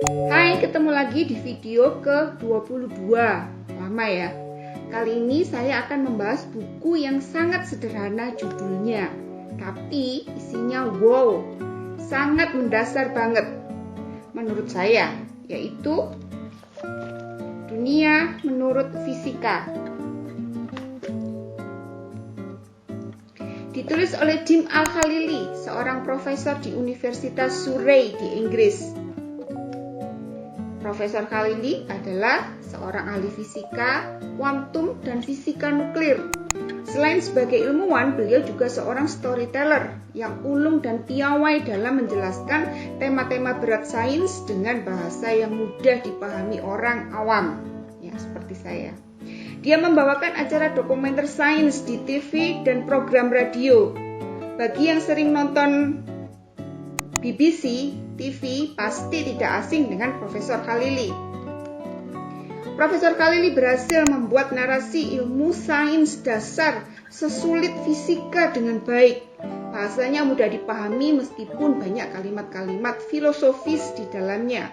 Hai, ketemu lagi di video ke-22. Lama ya. Kali ini saya akan membahas buku yang sangat sederhana judulnya, tapi isinya wow, sangat mendasar banget menurut saya, yaitu Dunia Menurut Fisika. Ditulis oleh Jim Al-Khalili, seorang profesor di Universitas Surrey di Inggris. Profesor Khalili adalah seorang ahli fisika, kuantum, dan fisika nuklir. Selain sebagai ilmuwan, beliau juga seorang storyteller yang ulung dan piawai dalam menjelaskan tema-tema berat sains dengan bahasa yang mudah dipahami orang awam, ya seperti saya. Dia membawakan acara dokumenter sains di TV dan program radio. Bagi yang sering nonton BBC TV pasti tidak asing dengan Profesor Khalili. Profesor Khalili berhasil membuat narasi ilmu sains dasar sesulit fisika dengan baik. Bahasanya mudah dipahami meskipun banyak kalimat-kalimat filosofis di dalamnya.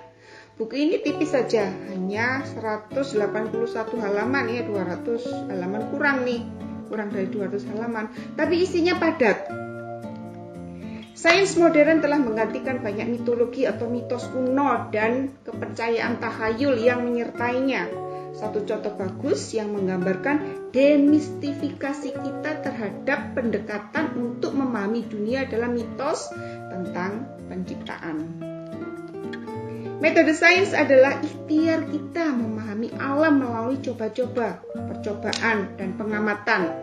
Buku ini tipis saja, hanya 181 halaman ya, 200 halaman kurang dari 200 halaman, tapi isinya padat. Sains modern telah menggantikan banyak mitologi atau mitos kuno dan kepercayaan tahayul yang menyertainya. Satu contoh bagus yang menggambarkan demistifikasi kita terhadap pendekatan untuk memahami dunia dalam mitos tentang penciptaan. Metode sains adalah ikhtiar kita memahami alam melalui coba-coba, percobaan, dan pengamatan.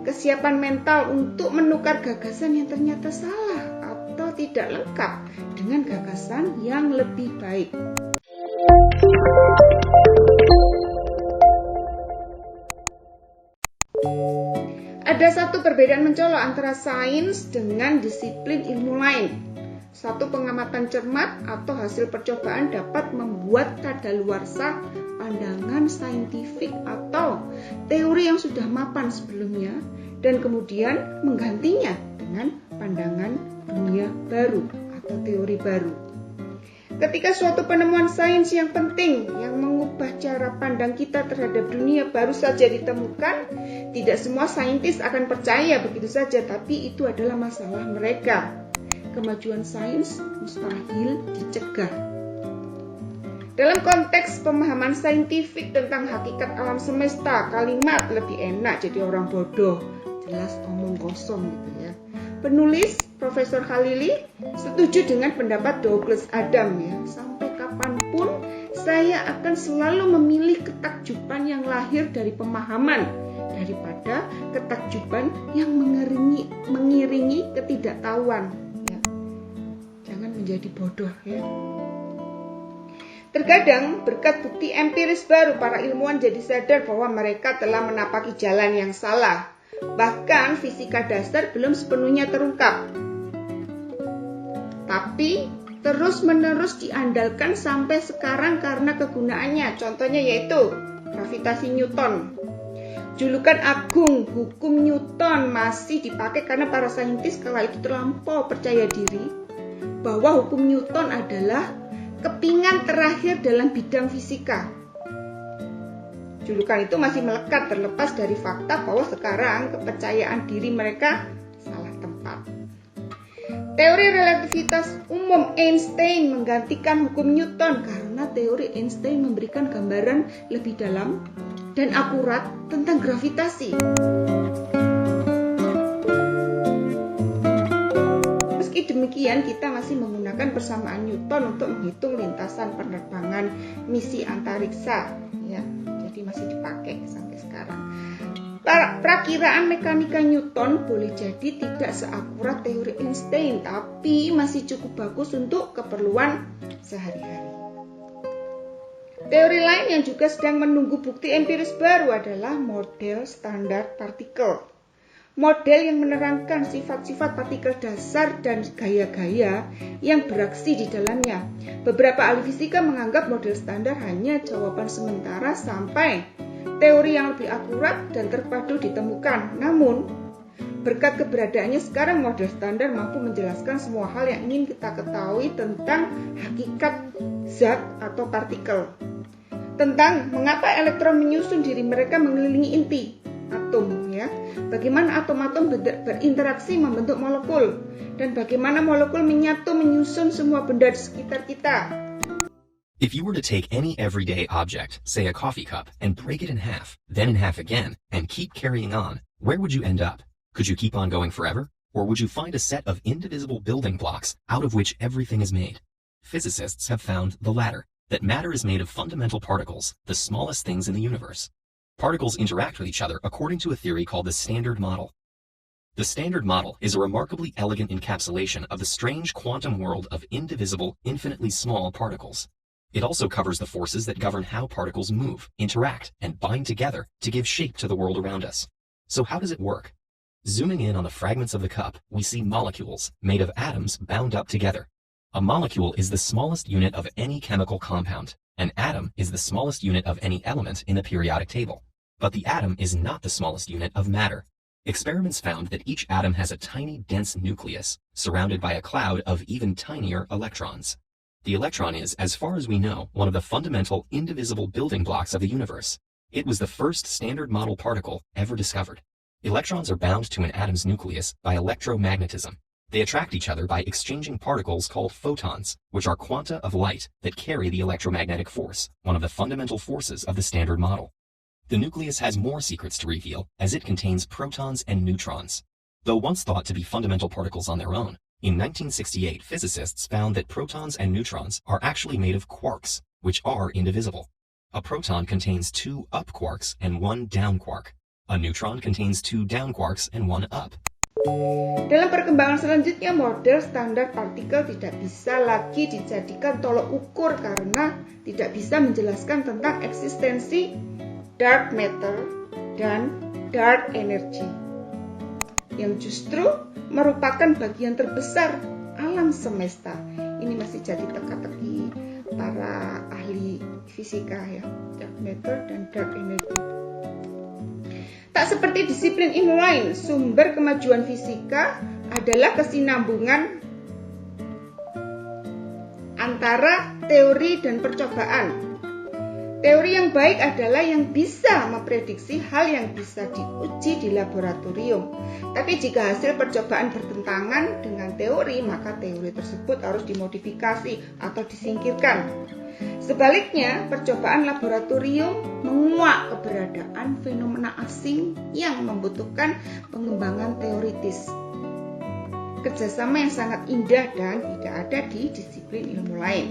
Kesiapan mental untuk menukar gagasan yang ternyata salah atau tidak lengkap dengan gagasan yang lebih baik. Ada satu perbedaan mencolok antara sains dengan disiplin ilmu lain. Satu pengamatan cermat atau hasil percobaan dapat membuat kadaluarsa pandangan saintifik atau teori yang sudah mapan sebelumnya dan kemudian menggantinya dengan pandangan dunia baru atau teori baru. Ketika suatu penemuan sains yang penting yang mengubah cara pandang kita terhadap dunia baru saja ditemukan, tidak semua saintis akan percaya begitu saja, tapi itu adalah masalah mereka. Kemajuan sains mustahil dicegah. Dalam konteks pemahaman saintifik tentang hakikat alam semesta, kalimat lebih enak jadi orang bodoh, jelas omong kosong gitu ya. Penulis Profesor Khalili setuju dengan pendapat Douglas Adam ya. Sampai kapanpun saya akan selalu memilih ketakjuban yang lahir dari pemahaman daripada ketakjuban yang mengiringi ketidaktahuan. Menjadi bodoh ya. Terkadang berkat bukti empiris baru para ilmuwan jadi sadar bahwa mereka telah menapaki jalan yang salah. Bahkan fisika dasar belum sepenuhnya terungkap. Tapi terus-menerus diandalkan sampai sekarang karena kegunaannya. Contohnya yaitu gravitasi Newton. Julukan agung hukum Newton masih dipakai karena para saintis kala itu terlampau percaya diri bahwa hukum Newton adalah kepingan terakhir dalam bidang fisika. Julukan itu masih melekat terlepas dari fakta bahwa sekarang kepercayaan diri mereka salah tempat. Teori relativitas umum Einstein menggantikan hukum Newton karena teori Einstein memberikan gambaran lebih dalam dan akurat tentang gravitasi. Demikian kita masih menggunakan persamaan Newton untuk menghitung lintasan penerbangan misi antariksa ya. Jadi masih dipakai sampai sekarang. Perakiraan mekanika Newton boleh jadi tidak seakurat teori Einstein, tapi masih cukup bagus untuk keperluan sehari-hari. Teori lain yang juga sedang menunggu bukti empiris baru adalah model standar partikel. Model yang menerangkan sifat-sifat partikel dasar dan gaya-gaya yang beraksi di dalamnya. Beberapa ahli fisika menganggap model standar hanya jawaban sementara sampai teori yang lebih akurat dan terpadu ditemukan. Namun, Berkat keberadaannya sekarang model standar mampu menjelaskan semua hal yang ingin kita ketahui tentang hakikat zat atau partikel. Tentang mengapa elektron menyusun diri mereka mengelilingi inti atom, ya. Bagaimana atom-atom berinteraksi membentuk molekul dan bagaimana molekul menyatu menyusun semua benda di sekitar kita. If you were to take any everyday object, say a coffee cup, and break it in half, then in half again, and keep carrying on, where would you end up? Could you keep on going forever? Or would you find a set of indivisible building blocks out of which everything is made? Physicists have found the latter, that matter is made of fundamental particles, the smallest things in the universe. Particles interact with each other according to a theory called the Standard Model. The Standard Model is a remarkably elegant encapsulation of the strange quantum world of indivisible, infinitely small particles. It also covers the forces that govern how particles move, interact, and bind together to give shape to the world around us. So how does it work? Zooming in on the fragments of the cup, we see molecules made of atoms bound up together. A molecule is the smallest unit of any chemical compound. An atom is the smallest unit of any element in the periodic table. But the atom is not the smallest unit of matter. Experiments found that each atom has a tiny, dense nucleus, surrounded by a cloud of even tinier electrons. The electron is, as far as we know, one of the fundamental, indivisible building blocks of the universe. It was the first Standard Model particle ever discovered. Electrons are bound to an atom's nucleus by electromagnetism. They attract each other by exchanging particles called photons, which are quanta of light that carry the electromagnetic force, one of the fundamental forces of the Standard Model. The nucleus has more secrets to reveal, as it contains protons and neutrons. Though once thought to be fundamental particles on their own, in 1968 physicists found that protons and neutrons are actually made of quarks, which are indivisible. A proton contains 2 up quarks and 1 down quark. A neutron contains 2 down quarks and 1 up. Dalam perkembangan selanjutnya, model standar partikel tidak bisa lagi dijadikan tolok ukur karena tidak bisa menjelaskan tentang eksistensi dark matter dan dark energy, yang justru merupakan bagian terbesar alam semesta. Ini masih jadi teka-teki para ahli fisika, ya, dark matter dan dark energy. Tak seperti disiplin ilmu lain, sumber kemajuan fisika adalah kesinambungan antara teori dan percobaan. Teori yang baik adalah yang bisa memprediksi hal yang bisa diuji di laboratorium. Tapi jika hasil percobaan bertentangan dengan teori, maka teori tersebut harus dimodifikasi atau disingkirkan. Sebaliknya, percobaan laboratorium menguak keberadaan fenomena asing yang membutuhkan pengembangan teoritis. Kerjasama yang sangat indah dan tidak ada di disiplin ilmu lain.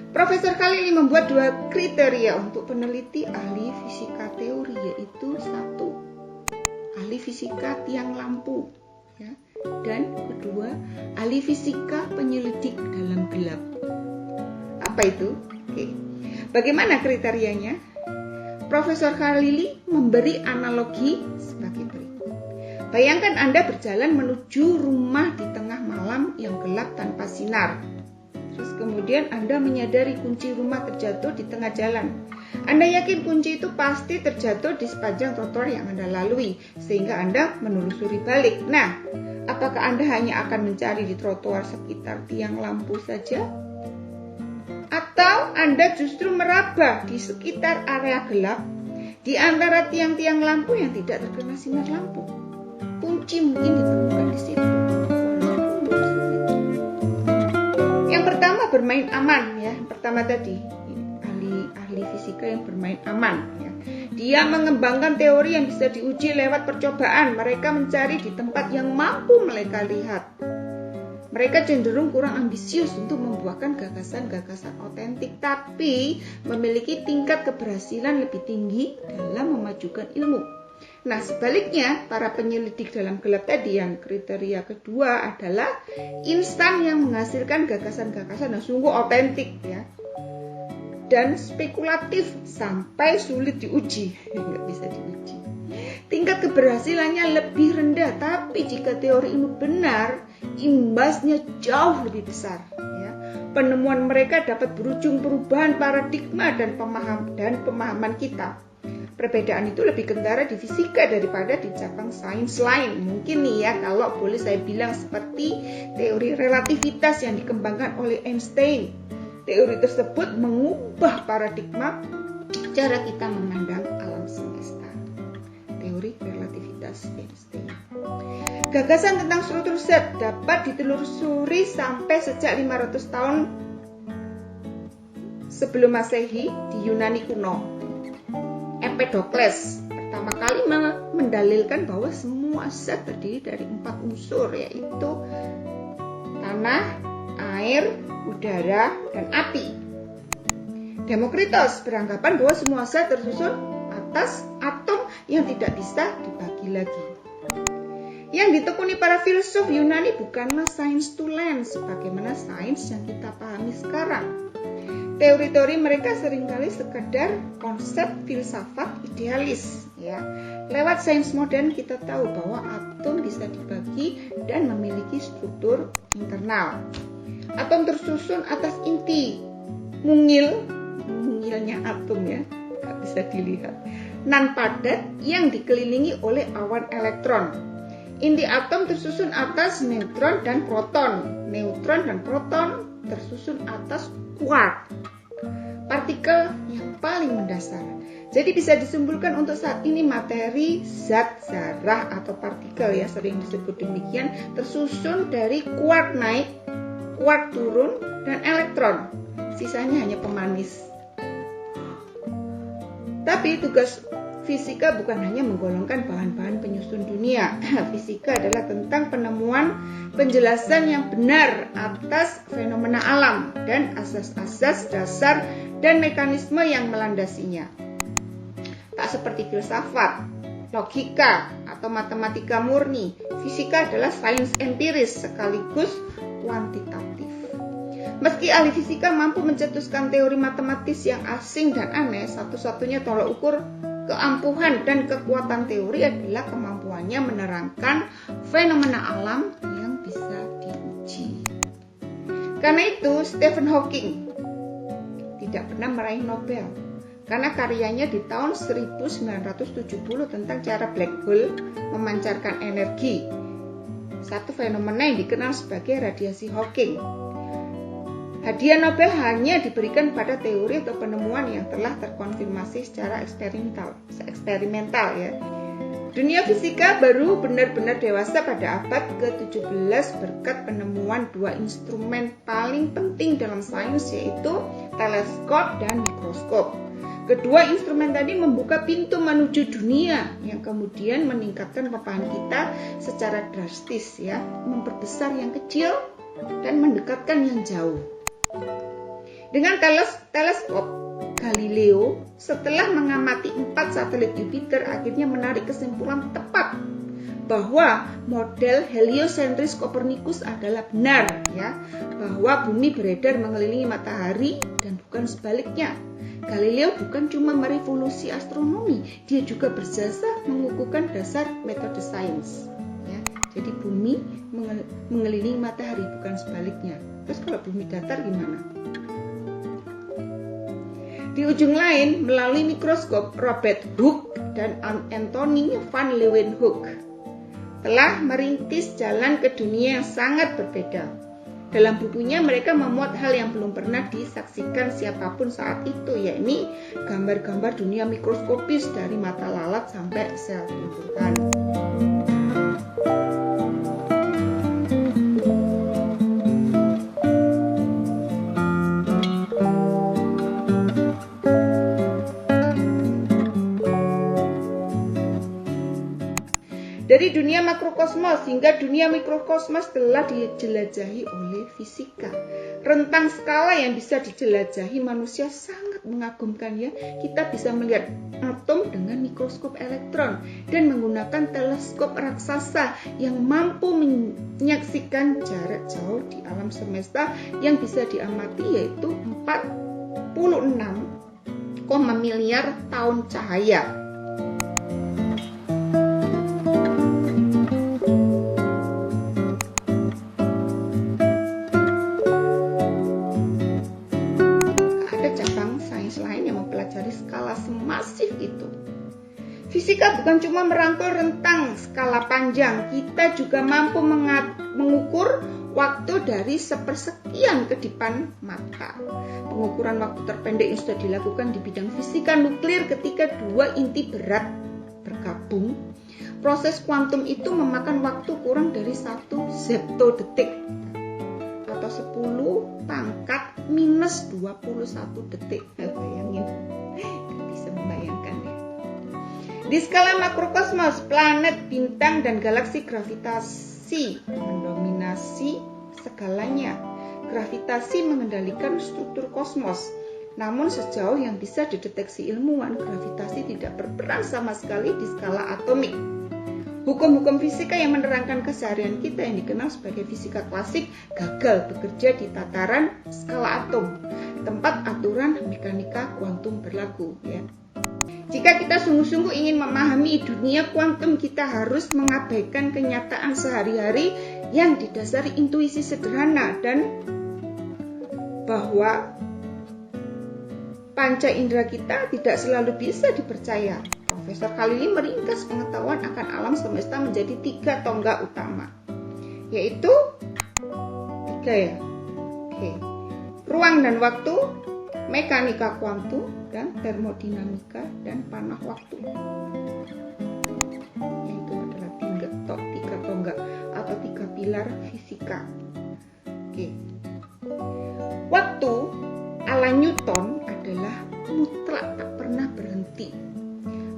Profesor Khalili membuat 2 kriteria untuk peneliti ahli fisika teori, yaitu 1, ahli fisika tiang lampu, ya, dan kedua, ahli fisika penyelidik dalam gelap. Apa itu? Oke. Bagaimana kriterianya? Profesor Khalili memberi analogi sebagai berikut. Bayangkan Anda berjalan menuju rumah di tengah malam yang gelap tanpa sinar. Terus kemudian Anda menyadari kunci rumah terjatuh di tengah jalan. Anda yakin kunci itu pasti terjatuh di sepanjang trotoar yang Anda lalui, sehingga Anda menelusuri balik. Nah, apakah Anda hanya akan mencari di trotoar sekitar tiang lampu saja? Atau Anda justru meraba di sekitar area gelap, di antara tiang-tiang lampu yang tidak terkena sinar lampu? Kunci mungkin ditemukan di situ. Pertama, bermain aman, ya. Pertama tadi, ahli fisika yang bermain aman, ya. Dia mengembangkan teori yang bisa diuji lewat percobaan. Mereka mencari di tempat yang mampu mereka lihat. Mereka cenderung kurang ambisius untuk membuahkan gagasan-gagasan otentik, tapi memiliki tingkat keberhasilan lebih tinggi dalam memajukan ilmu. Nah, sebaliknya, para penyelidik dalam gelap tadi, yang kriteria kedua adalah instan yang menghasilkan gagasan-gagasan yang sungguh otentik, ya, dan spekulatif sampai sulit diuji, nggak bisa diuji. Tingkat keberhasilannya lebih rendah, tapi jika teori ilmu benar, imbasnya jauh lebih besar, ya. Penemuan mereka dapat berujung perubahan paradigma dan pemahaman kita. perbedaan itu lebih kentara di fisika daripada di cabang sains lain. Mungkin nih ya, kalau boleh saya bilang seperti teori relativitas yang dikembangkan oleh Einstein. Teori tersebut mengubah paradigma cara kita memandang alam semesta. Teori relativitas Einstein. Gagasan tentang struktur zat dapat ditelusuri sampai sejak 500 tahun sebelum Masehi di Yunani kuno. Empedokles pertama kali mendalilkan bahwa semua zat terdiri dari 4 unsur, yaitu tanah, air, udara, dan api. Demokritos beranggapan bahwa semua zat tersusun atas atom yang tidak bisa dibagi lagi. Yang ditekuni para filsuf Yunani bukanlah sains tulen sebagaimana sains yang kita pahami sekarang. Teori-teori mereka seringkali sekedar konsep filsafat idealis, ya. Lewat sains modern kita tahu bahwa atom bisa dibagi dan memiliki struktur internal. Atom tersusun atas inti, mungilnya atom ya, nggak bisa dilihat, non padat yang dikelilingi oleh awan elektron. Inti atom tersusun atas neutron dan proton. Neutron dan proton tersusun atas quark, partikel yang paling mendasar. Jadi bisa disimpulkan untuk saat ini materi, zat, zarah atau partikel ya, sering disebut demikian, tersusun dari quark naik, quark turun, dan elektron. Sisanya hanya pemanis. Tapi tugas fisika bukan hanya menggolongkan bahan-bahan penyusun dunia. Fisika adalah tentang penemuan penjelasan yang benar atas fenomena alam dan asas-asas dasar dan mekanisme yang melandasinya. Tak seperti filsafat, logika, atau matematika murni, fisika adalah sains empiris sekaligus kuantitatif. Meski ahli fisika mampu mencetuskan teori matematis yang asing dan aneh, satu-satunya tolak ukur keampuhan dan kekuatan teori adalah kemampuannya menerangkan fenomena alam yang bisa diuji. Karena itu, Stephen Hawking tidak pernah meraih Nobel karena karyanya di tahun 1970 tentang cara black hole memancarkan energi, satu fenomena yang dikenal sebagai radiasi Hawking. Hadiah Nobel hanya diberikan pada teori atau penemuan yang telah terkonfirmasi secara eksperimental ya. Dunia fisika baru benar-benar dewasa pada abad ke-17 berkat penemuan 2 instrumen paling penting dalam sains, yaitu teleskop dan mikroskop. Kedua instrumen tadi membuka pintu menuju dunia yang kemudian meningkatkan pemahaman kita secara drastis ya, memperbesar yang kecil dan mendekatkan yang jauh. Dengan teleskop, Galileo setelah mengamati 4 satelit Jupiter akhirnya menarik kesimpulan tepat bahwa model heliosentris Kopernikus adalah benar ya, bahwa bumi beredar mengelilingi matahari dan bukan sebaliknya. Galileo bukan cuma merevolusi astronomi, dia juga berjasa mengukuhkan dasar metode sains ya. Jadi bumi mengelilingi matahari bukan sebaliknya. Terus kalau bumi datar gimana? Di ujung lain, melalui mikroskop, Robert Hooke dan Anthony van Leeuwenhoek telah merintis jalan ke dunia yang sangat berbeda. Dalam bukunya mereka memuat hal yang belum pernah disaksikan siapapun saat itu, yakni gambar-gambar dunia mikroskopis dari mata lalat sampai sel tumbuhan. Dari dunia makrokosmos hingga dunia mikrokosmos telah dijelajahi oleh fisika. Rentang skala yang bisa dijelajahi manusia sangat mengagumkan ya. Kita bisa melihat atom dengan mikroskop elektron dan menggunakan teleskop raksasa yang mampu menyaksikan jarak jauh di alam semesta yang bisa diamati, yaitu 46, miliar tahun cahaya. Semasif itu. Fisika bukan cuma merangkul rentang skala panjang, kita juga mampu mengukur waktu dari sepersekian kedipan mata. Pengukuran waktu terpendek yang sudah dilakukan di bidang fisika nuklir ketika dua inti berat bergabung. Proses kuantum itu memakan waktu kurang dari 1 zeptodetik atau 10 pangkat minus 21 detik. Bayangin, bisa membayangkan ya. Di skala makrokosmos, planet, bintang, dan galaksi gravitasi mendominasi segalanya. Gravitasi mengendalikan struktur kosmos. Namun sejauh yang bisa dideteksi ilmuwan, gravitasi tidak berperan sama sekali di skala atomik. Hukum-hukum fisika yang menerangkan keseharian kita yang dikenal sebagai fisika klasik gagal bekerja di tataran skala atom, tempat aturan mekanika kuantum berlaku. Ya. Jika kita sungguh-sungguh ingin memahami dunia kuantum, kita harus mengabaikan kenyataan sehari-hari yang didasari intuisi sederhana dan bahwa panca indera kita tidak selalu bisa dipercaya. Profesor Khalili meringkas pengetahuan akan alam semesta menjadi 3 tonggak utama, yaitu 3 ya. Oke. Ruang dan waktu, mekanika kuantum, dan termodinamika dan panah waktu. Yaitu adalah 3 tonggak atau 3 pilar fisika. Oke. Waktu ala Newton adalah mutlak, tak pernah berhenti,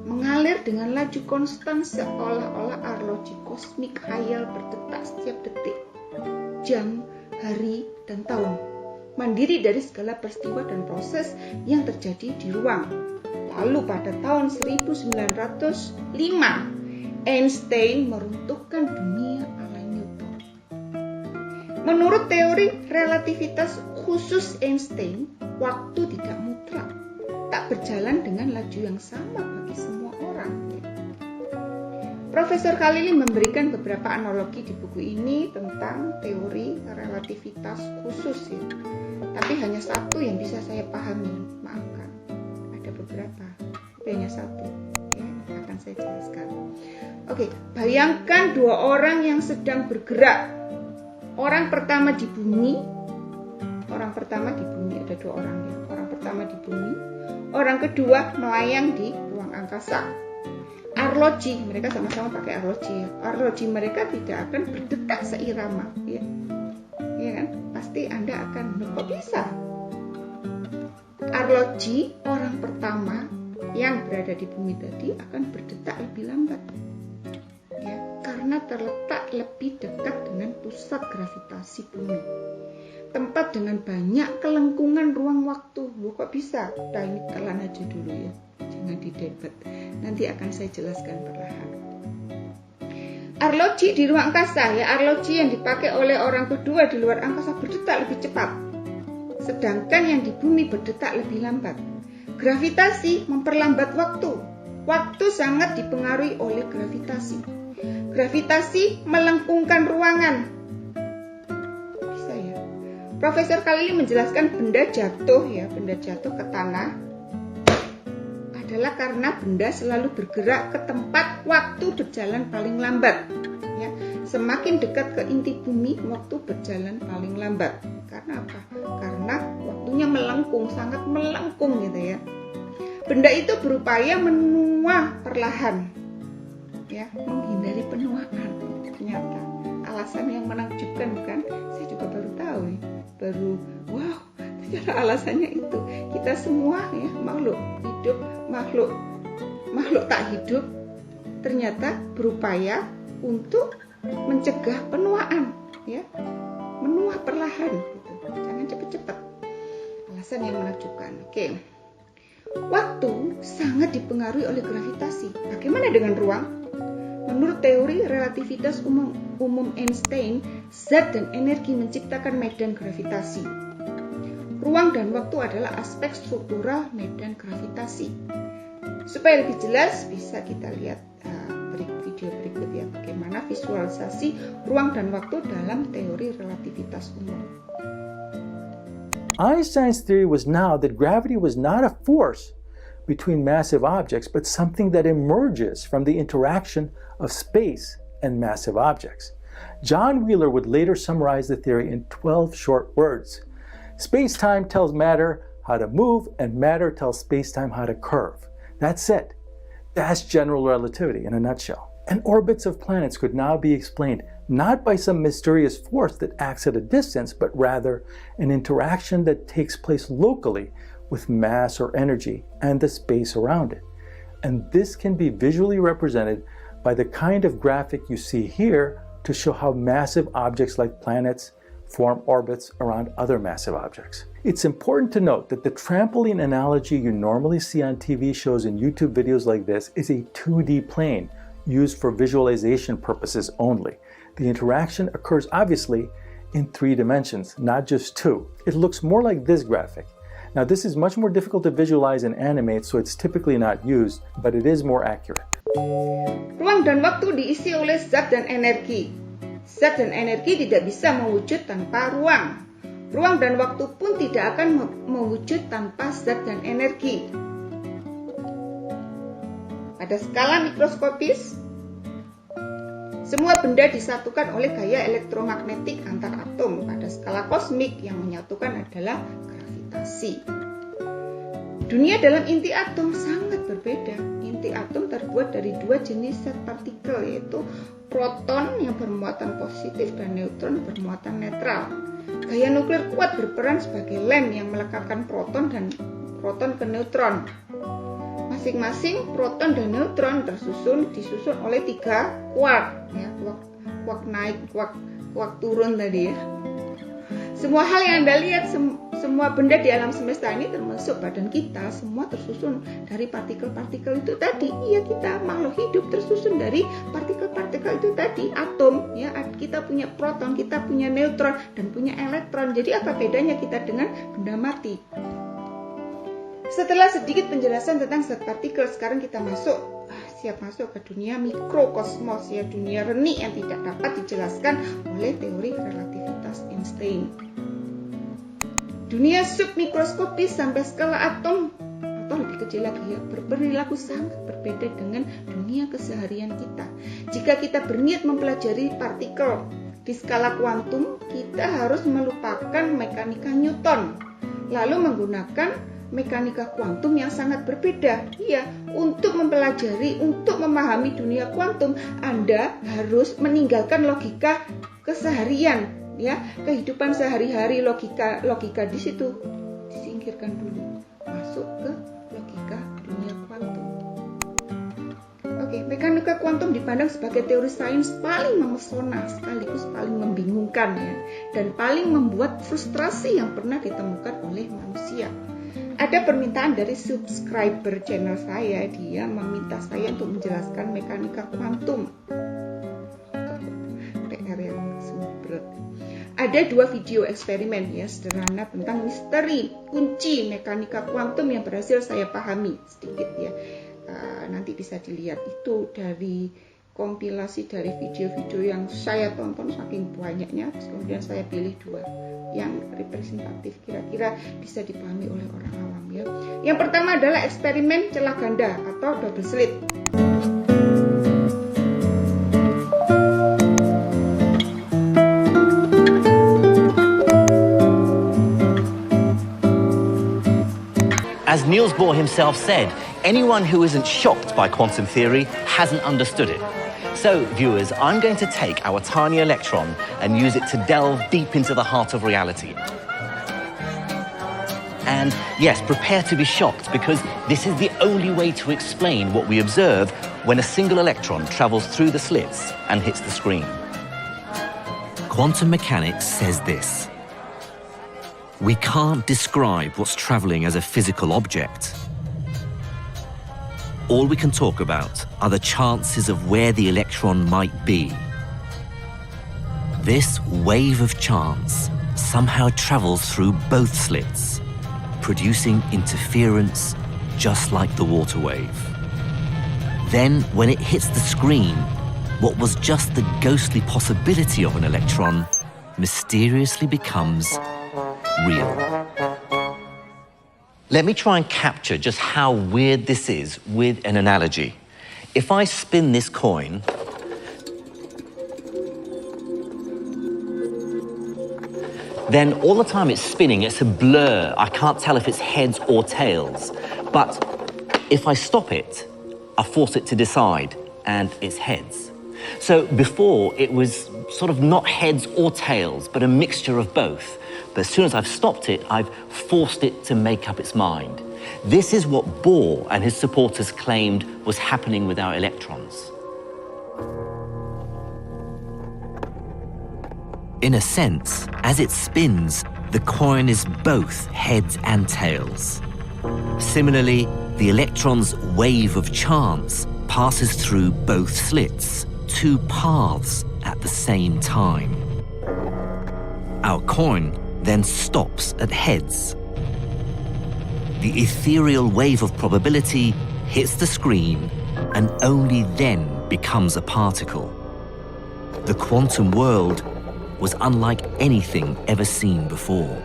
mengalir dengan laju konstan seolah-olah arloji kosmik khayal berdetak setiap detik, jam, hari, dan tahun, mandiri dari segala peristiwa dan proses yang terjadi di ruang. Lalu pada tahun 1905, Einstein meruntuhkan dunia ala Newton. Menurut teori relativitas khusus Einstein, waktu tidak mutlak, tak berjalan dengan laju yang sama bagi semua orang. Profesor Khalili memberikan beberapa analogi di buku ini tentang teori relativitas khusus ya. Tapi hanya satu yang bisa saya pahami, maafkan. Ada beberapa, tapi hanya satu ya, akan saya jelaskan. Oke, bayangkan 2 orang yang sedang bergerak. Orang pertama di bumi, ada 2 orang ya. Orang pertama di bumi, orang kedua melayang di ruang angkasa. Arloji, mereka sama-sama pakai arloji ya. Arloji mereka tidak akan berdetak seirama ya. Ya kan? Pasti Anda akan, kok bisa? Arloji orang pertama yang berada di bumi tadi akan berdetak lebih lambat. Ya, karena terletak lebih dekat dengan pusat gravitasi bumi. Tempat dengan banyak kelengkungan ruang waktu. Loh, kok bisa? Nah, ini telan aja dulu ya. Jangan didebat. Nanti akan saya jelaskan perlahan. Arloji di ruang angkasa ya, arloji yang dipakai oleh orang kedua di luar angkasa berdetak lebih cepat. Sedangkan yang di bumi berdetak lebih lambat. Gravitasi memperlambat waktu. Waktu sangat dipengaruhi oleh gravitasi. Gravitasi melengkungkan ruangan. Bisa ya. Profesor Khalili menjelaskan benda jatuh ke tanah adalah karena benda selalu bergerak ke tempat waktu berjalan paling lambat. Ya, semakin dekat ke inti bumi, waktu berjalan paling lambat. Karena apa? Karena waktunya melengkung, sangat melengkung gitu ya. Benda itu berupaya menua perlahan, ya, menghindari penuaan. Ternyata alasan yang menakjubkan bukan? Saya juga baru tahu, wow, ternyata alasannya itu. Kita semua ya makhluk hidup, makhluk tak hidup ternyata berupaya untuk mencegah penuaan, ya, menua perlahan, gitu. Jangan cepat-cepat. Alasan yang menakjubkan. Oke. Waktu sangat dipengaruhi oleh gravitasi. Bagaimana dengan ruang? Menurut teori relativitas umum Einstein, zat dan energi menciptakan medan gravitasi. Ruang dan waktu adalah aspek struktural medan gravitasi. Supaya lebih jelas, bisa kita lihat video berikut ya, bagaimana visualisasi ruang dan waktu dalam teori relativitas umum. Einstein's theory was now that gravity was not a force, between massive objects, but something that emerges from the interaction of space and massive objects. John Wheeler would later summarize the theory in 12 short words. Space-time tells matter how to move, and matter tells space-time how to curve. That's it. That's general relativity in a nutshell. And orbits of planets could now be explained not by some mysterious force that acts at a distance, but rather an interaction that takes place locally with mass or energy and the space around it. And this can be visually represented by the kind of graphic you see here to show how massive objects like planets form orbits around other massive objects. It's important to note that the trampoline analogy you normally see on TV shows and YouTube videos like this is a 2D plane used for visualization purposes only. The interaction occurs obviously in 3 dimensions, not just 2. It looks more like this graphic. Now this is much more difficult to visualize and animate, so it's typically not used, but it is more accurate. Ruang dan waktu diisi oleh zat dan energi. Zat dan energi tidak bisa mewujud tanpa ruang. Ruang dan waktu pun tidak akan mewujud tanpa zat dan energi. Pada skala mikroskopis, semua benda disatukan oleh gaya elektromagnetik antar atom. Pada skala kosmik, yang menyatukan adalah gravitasi. Dunia dalam inti atom sangat berbeda. Inti atom terbuat dari 2 jenis zat partikel, yaitu proton yang bermuatan positif dan neutron bermuatan netral. Gaya nuklir kuat berperan sebagai lem yang melekatkan proton ke neutron. Masing-masing proton dan neutron disusun oleh 3 quark, ya, quark naik, quark turun tadi ya. Semua hal yang Anda lihat, semua benda di alam semesta ini termasuk badan kita, semua tersusun dari partikel-partikel itu tadi. Iya, kita makhluk hidup tersusun dari partikel-partikel itu tadi, atom. Ya, kita punya proton, kita punya neutron, dan punya elektron. Jadi apa bedanya kita dengan benda mati? Setelah sedikit penjelasan tentang zat partikel, sekarang kita siap masuk ke dunia mikrokosmos, ya, dunia renik yang tidak dapat dijelaskan oleh teori relativitas Einstein. Dunia submikroskopis sampai skala atom atau lebih kecil lagi, ya, berperilaku sangat berbeda dengan dunia keseharian kita. Jika kita berniat mempelajari partikel di skala kuantum, kita harus melupakan mekanika Newton, lalu menggunakan mekanika kuantum yang sangat berbeda. Iya, untuk memahami dunia kuantum, Anda harus meninggalkan logika keseharian, ya, kehidupan sehari-hari, logika di situ disingkirkan dulu, masuk ke logika dunia kuantum. Oke, mekanika kuantum dipandang sebagai teori sains paling memesona sekaligus paling membingungkan, ya, dan paling membuat frustrasi yang pernah ditemukan oleh manusia. Ada permintaan dari subscriber channel saya, dia meminta saya untuk menjelaskan mekanika kuantum. PR yang sungguh berat. Ada 2 video eksperimen, ya, sederhana tentang misteri kunci mekanika kuantum yang berhasil saya pahami sedikit, ya. Nanti bisa dilihat, itu dari kompilasi dari video-video yang saya tonton saking banyaknya, kemudian saya pilih 2 yang representatif, kira-kira bisa dipahami oleh orang awam, ya. Yang pertama adalah eksperimen celah ganda atau double slit. As Niels Bohr himself said, anyone who isn't shocked by quantum theory hasn't understood it. So, viewers, I'm going to take our tiny electron and use it to delve deep into the heart of reality. And yes, prepare to be shocked, because this is the only way to explain what we observe when a single electron travels through the slits and hits the screen. Quantum mechanics says this: we can't describe what's traveling as a physical object. All we can talk about are the chances of where the electron might be. This wave of chance somehow travels through both slits, producing interference just like the water wave. Then, when it hits the screen, what was just the ghostly possibility of an electron mysteriously becomes real. Let me try and capture just how weird this is with an analogy. If I spin this coin, then all the time it's spinning, it's a blur. I can't tell if it's heads or tails. But if I stop it, I force it to decide, and it's heads. So before, it was sort of not heads or tails, but a mixture of both. But as soon as I've stopped it, I've forced it to make up its mind. This is what Bohr and his supporters claimed was happening with our electrons. In a sense, as it spins, the coin is both heads and tails. Similarly, the electron's wave of chance passes through both slits, two paths at the same time. Our coin then stops at heads. The ethereal wave of probability hits the screen and only then becomes a particle. The quantum world was unlike anything ever seen before.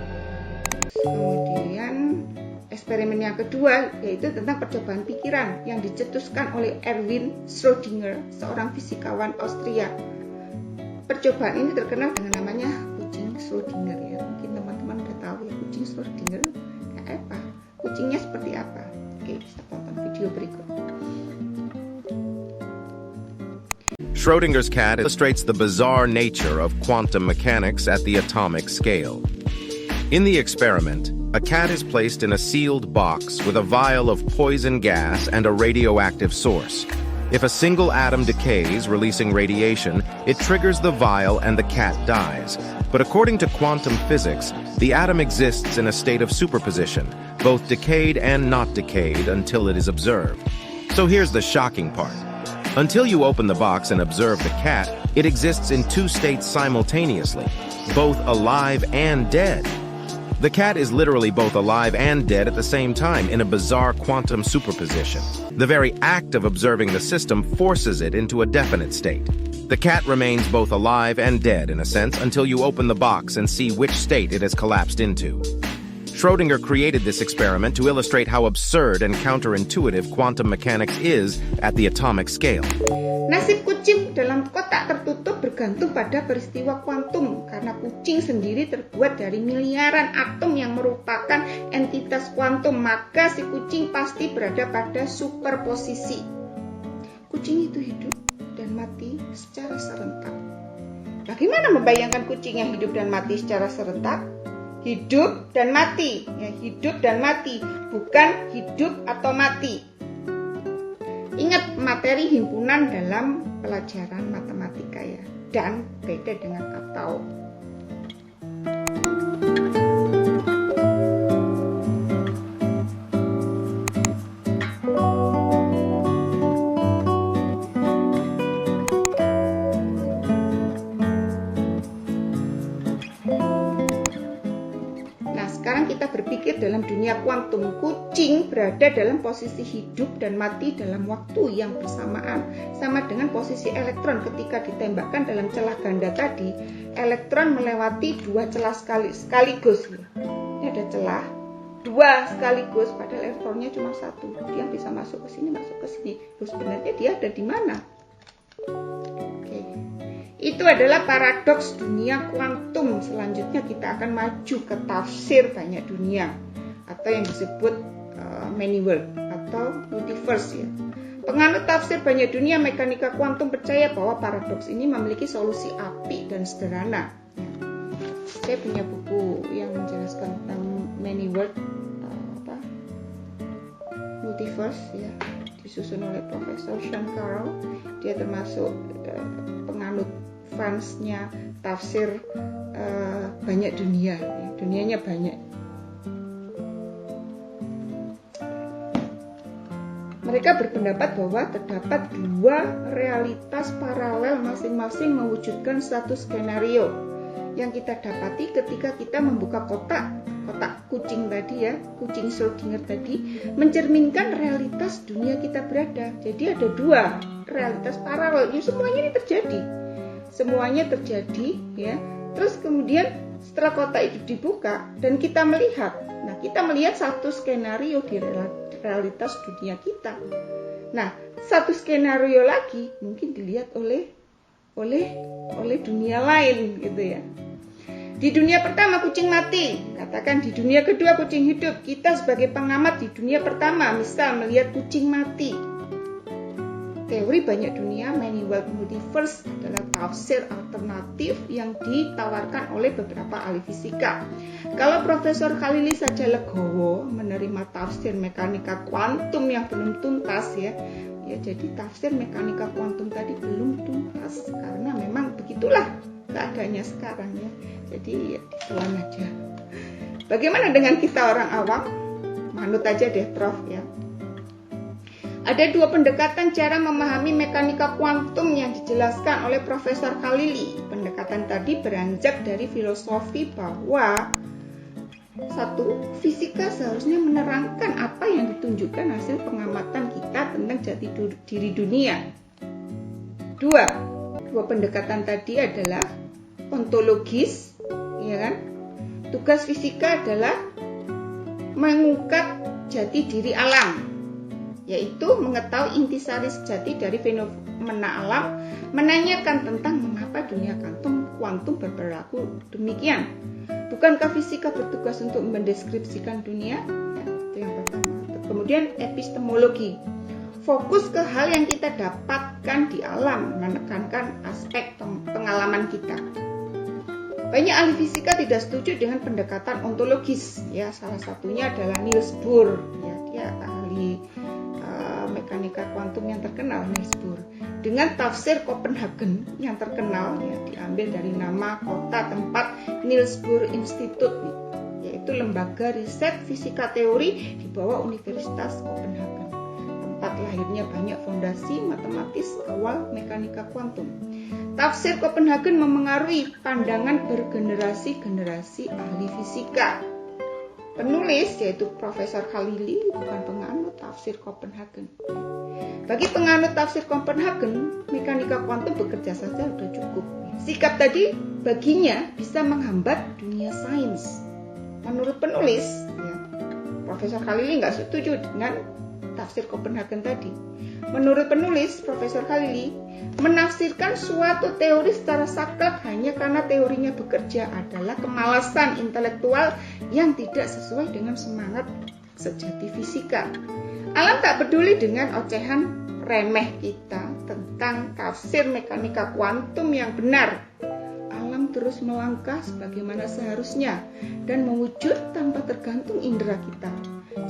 Kemudian eksperimen yang kedua yaitu tentang percobaan pikiran yang dicetuskan oleh Erwin Schrödinger, seorang fisikawan Austria. Percobaan ini terkenal dengan namanya kucing Schrödinger ya. Mungkin teman-teman udah tahu ya kucing Schrödinger kayak apa, kucingnya seperti apa. Oke, kita tonton video berikut. Schrödinger's cat illustrates the bizarre nature of quantum mechanics at the atomic scale. In the experiment, a cat is placed in a sealed box with a vial of poison gas and a radioactive source. If a single atom decays, releasing radiation, it triggers the vial and the cat dies. But according to quantum physics, the atom exists in a state of superposition, both decayed and not decayed until it is observed. So here's the shocking part. Until you open the box and observe the cat, it exists in two states simultaneously, both alive and dead. The cat is literally both alive and dead at the same time in a bizarre quantum superposition. The very act of observing the system forces it into a definite state. The cat remains both alive and dead in a sense until you open the box and see which state it has collapsed into. Schrödinger created this experiment to illustrate how absurd and counterintuitive quantum mechanics is at the atomic scale. Nasib kucing dalam kotak tertutup bergantung pada peristiwa kuantum karena kucing sendiri terbuat dari miliaran atom yang merupakan entitas kuantum, maka si kucing pasti berada pada superposisi. Kucing itu hidup dan mati secara serentak. Bagaimana membayangkan kucing yang hidup dan mati secara serentak? Hidup dan mati, ya, hidup dan mati, bukan hidup atau mati. Ingat materi himpunan dalam pelajaran matematika ya, dan beda dengan atau. Berpikir dalam dunia kuantum, kucing berada dalam posisi hidup dan mati dalam waktu yang bersamaan, sama dengan posisi elektron ketika ditembakkan dalam celah ganda tadi. Elektron melewati dua celah sekaligus. Ini ada celah dua sekaligus, padahal elektronnya cuma satu. Dia bisa masuk ke sini, masuk ke sini. Terus sebenarnya dia ada di mana? Oke. Itu adalah paradoks dunia kuantum. Selanjutnya kita akan maju ke tafsir banyak dunia atau yang disebut many world atau multiverse ya. Penganut tafsir banyak dunia mekanika kuantum percaya bahwa paradoks ini memiliki solusi apik dan sederhana. Saya punya buku yang menjelaskan tentang many world multiverse ya, disusun oleh Profesor Sean Carroll. Dia termasuk penganut fansnya tafsir banyak dunia, dunianya banyak. Mereka berpendapat bahwa terdapat dua realitas paralel masing-masing mewujudkan satu skenario yang kita dapati ketika kita membuka kotak kucing tadi ya, kucing Schrödinger tadi mencerminkan realitas dunia kita berada. Jadi ada dua realitas paralel, semuanya ini terjadi. Semuanya terjadi ya. Terus kemudian Setelah kotak itu dibuka dan kita melihat, nah kita melihat satu skenario di realitas dunia kita. Nah, satu skenario lagi mungkin dilihat oleh dunia lain gitu ya. Di dunia pertama kucing mati, katakan di dunia kedua kucing hidup. Kita sebagai pengamat di dunia pertama misal melihat kucing mati. Teori banyak dunia, many world multiverse adalah tafsir alternatif yang ditawarkan oleh beberapa ahli fisika. Kalau Profesor Khalili saja legowo menerima tafsir mekanika kuantum yang belum tuntas ya jadi tafsir mekanika kuantum tadi belum tuntas karena memang begitulah keadaannya sekarang ya. Jadi ya ditelan aja. Bagaimana dengan kita orang awam? Manut aja deh Prof ya. Ada dua pendekatan cara memahami mekanika kuantum yang dijelaskan oleh Profesor Khalili. Pendekatan tadi beranjak dari filosofi bahwa satu, fisika seharusnya menerangkan apa yang ditunjukkan hasil pengamatan kita tentang jati diri dunia. Dua pendekatan tadi adalah ontologis, ya kan? Tugas fisika adalah mengungkap jati diri alam, yaitu mengetahui intisari sejati dari fenomena alam, menanyakan tentang mengapa dunia kuantum berperilaku demikian. Bukankah fisika bertugas untuk mendeskripsikan dunia? Ya, itu yang pertama. Kemudian epistemologi, fokus ke hal yang kita dapatkan di alam, menekankan aspek pengalaman kita. Banyak ahli fisika tidak setuju dengan pendekatan ontologis. Ya, salah satunya adalah Niels Bohr. Ya, dia ahli mekanika kuantum yang terkenal, Niels Bohr. Dengan tafsir Copenhagen yang terkenal, ya, diambil dari nama kota tempat Niels Bohr Institute, yaitu lembaga riset fisika teori di bawah Universitas Copenhagen. Tempat lahirnya banyak fondasi matematis awal mekanika kuantum. Tafsir Copenhagen memengaruhi pandangan bergenerasi-generasi ahli fisika. Penulis yaitu Profesor Khalili bukan penganut tafsir Copenhagen. Bagi penganut tafsir Copenhagen, mekanika kuantum bekerja saja sudah cukup. Sikap tadi baginya bisa menghambat dunia sains. Menurut penulis, ya, Profesor Khalili nggak setuju dengan tafsir Copenhagen tadi. Menurut penulis, Profesor Khalili menafsirkan suatu teori secara saklek hanya karena teorinya bekerja adalah kemalasan intelektual yang tidak sesuai dengan semangat sejati fisika. Alam tak peduli dengan ocehan remeh kita tentang tafsir mekanika kuantum yang benar. Alam terus melangkah sebagaimana seharusnya dan mewujud tanpa tergantung indera kita.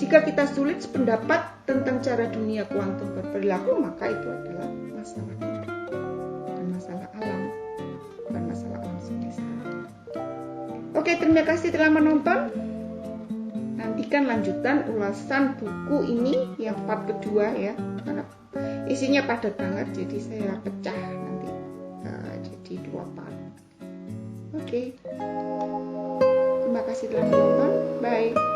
Jika kita sulit sependapat tentang cara dunia kuantum berperilaku, maka itu adalah masalah kita, bukan masalah alam, bukan masalah alam semesta. Oke, terima kasih telah menonton. Nantikan lanjutan ulasan buku ini yang part kedua ya, karena isinya padat banget, jadi saya pecah nanti jadi 2 part. Oke, terima kasih telah menonton. Bye.